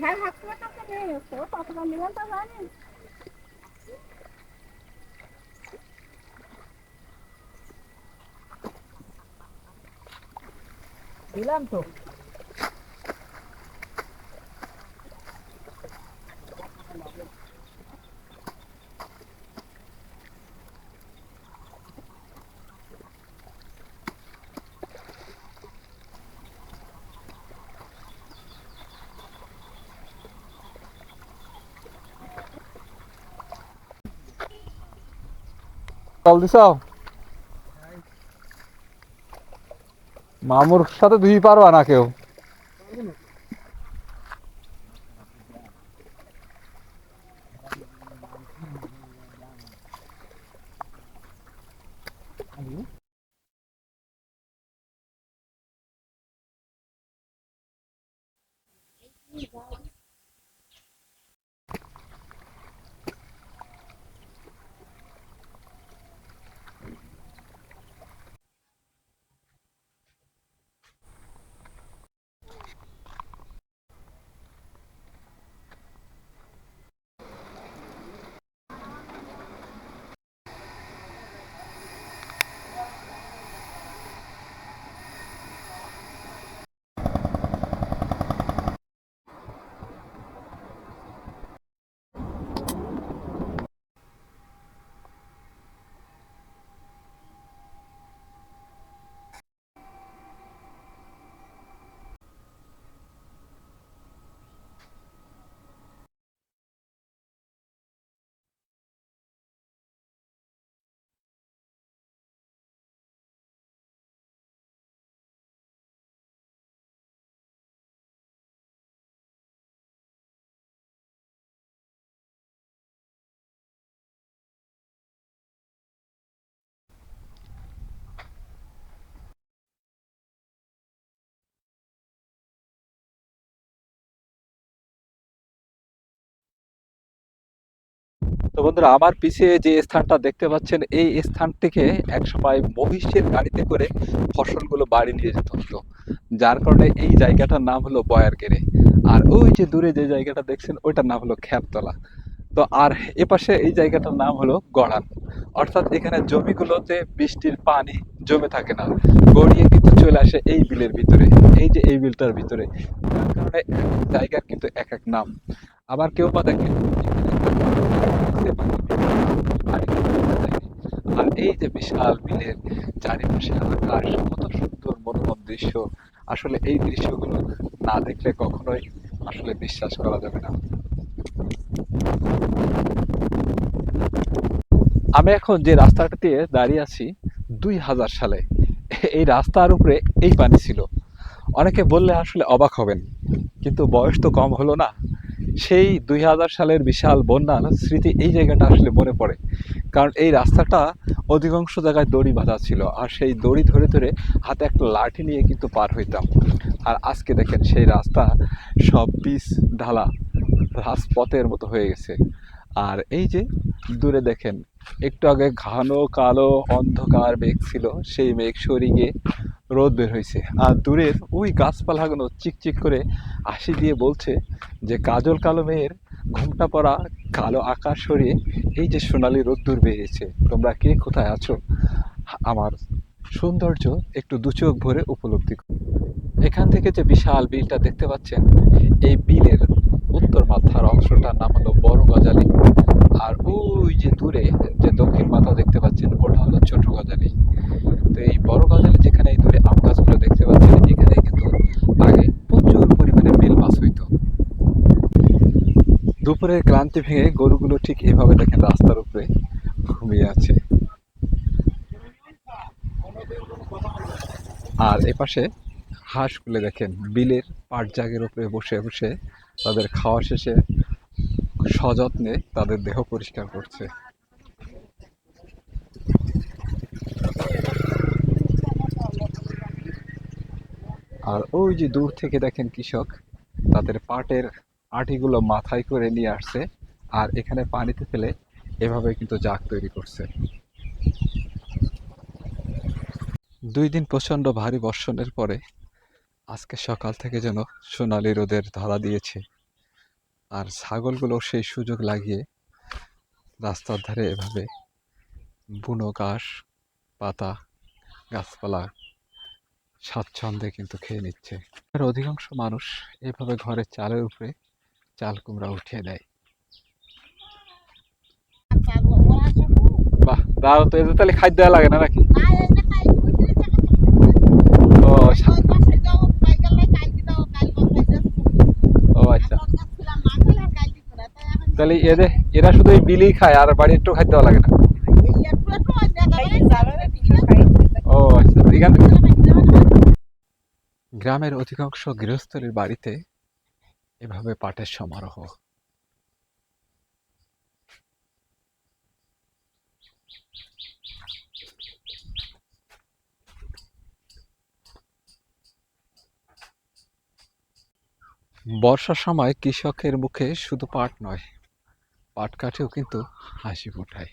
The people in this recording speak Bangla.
হ্যাঁ ভাবছিলাম কাছে নিয়ে এসো কতটা নেবেন তা জানি। দিলাম তো। কল দিছ মামুর সাথে দুই পারবা না কেউ? তো বন্ধুরা, আমার পিছে যে স্থানটা দেখতে পাচ্ছেন, এই স্থানটিকে একসময় মহিষের গাড়িতে করে ফসলগুলো বাড়ি নিয়ে যেতে হতো, যার কারণে এই জায়গাটার নাম হলো বয়ারগেরে। আর ওই যে দূরে যে জায়গাটা দেখছেন ওইটার নাম হলো খ্যাপতলা। তো আর এপাশে এই জায়গাটার নাম হলো গড়ান। অর্থাৎ এখানে জমিগুলোতে বৃষ্টির পানি জমে থাকে না, গড়িয়ে কিন্তু চলে আসে এই বিলের ভিতরে, এই যে এই বিলটার ভিতরে। যার কারণে এক এক জায়গার কিন্তু এক এক নাম। আবার কেউ বা দেখেন আর এই যে বিশাল বিলের চারিপাশে আকাশ, কত সুন্দর মনোরম দৃশ্য। আসলে এই দৃশ্যগুলো না দেখলে কখনোই আসলে বিশ্বাস করা যাবে না। আমি এখন যে রাস্তাটা দিয়ে দাঁড়িয়ে আছি, 2000 সালে এই রাস্তার উপরে এই পানি ছিল। অনেকে বললে আসলে অবাক হবেন, কিন্তু বয়স তো কম হলো না। সেই 2000 সালের বিশাল বন্যার স্মৃতি এই জায়গাটা আসলে মনে পড়ে। কারণ এই রাস্তাটা অধিকাংশ জায়গায় দড়ি বাঁধা ছিল, আর সেই দড়ি ধরে ধরে হাতে একটা লাঠি নিয়ে কিন্তু পার হইতাম। আর আজকে দেখেন সেই রাস্তা সব পিচ ঢালা, রাজপথের মতো হয়ে গেছে। আর এই যে দূরে দেখেন, একটু আগে ঘন কালো অন্ধকার মেঘ ছিল, সেই মেঘ সরে গিয়ে রোদ বের হয়েছে। আর দূরের ওই গাছপালাগুলো চিকচিক করে হাসি দিয়ে বলছে যে কাজল কালো মেয়ের ঘোমটা পড়া কালো আকাশ সরিয়ে এই যে সোনালি রোদ্দুর বেরিয়েছে, তোমরা কে কোথায় আছো? আমার সৌন্দর্য একটু দু চোখ ভরে উপলব্ধি করো। এখান থেকে যে বিশাল বিলটা দেখতে পাচ্ছেন, এই বিলের উত্তর মাথার অংশটার নাম হলো বড় গজালি। আর ওই যে দূরে যে দক্ষিণ মাথা দেখতে পাচ্ছেন, ওটা হলো ছোট গজালি। তো এই বড় গজালি যেখানে এই দূরে আম গাছগুলো দেখতে পাচ্ছেন, এখানে কিন্তু আগে প্রচুর পরিমাণে বেল মাছ হইতো। দুপুরের ক্লান্তি ভেঙে গরুগুলো ঠিক এভাবে দেখেন রাস্তার উপরে ঘুমিয়ে আছে। আর এপাশে হাঁসগুলো দেখেন বিলের পাট জাগের উপরে বসে বসে তাদের খাওয়া শেষে সযত্নে তাদের দেহ পরিষ্কার করছে। আর ওই যে দূর থেকে দেখেন কৃষক তাদের পাটের আটিগুলো মাথায় করে নিয়ে আসছে, আর এখানে পানিতে ফেলে এভাবে কিন্তু জাগ তৈরি করছে। 2 দিন প্রচণ্ড ভারী বর্ষণের পরে আজকে সকাল থেকে যেন সোনালি রোদের ধরা দিয়েছে। আর ছাগলগুলো সেই সুযোগ লাগিয়ে রাস্তার ধারে এভাবে বুনো ঘাস পাতা গাছপালা স্বাচ্ছন্দ্যে কিন্তু খেয়ে নিচ্ছে। আর অধিকাংশ মানুষ এভাবে ঘরের চালের উপরে চাল কুমড়া উঠিয়ে দেয়। বাহ, দাঁড়াও তো, এদের তাহলে খাদ্য দেওয়া লাগে না নাকি? ও ও আচ্ছা, তাহলে এরা শুধু এই বিলি খায় আর বাড়ি একটু খাদ্য দেওয়া লাগে না? ও আচ্ছা, এখানে গ্রামের অধিকাংশ গৃহস্থলীর বাড়িতে এভাবে পাটের সমারোহ। বর্ষার সময় কৃষকের মুখে শুধু পাট নয়, পাট কাঠেও কিন্তু হাসি ফোটায়।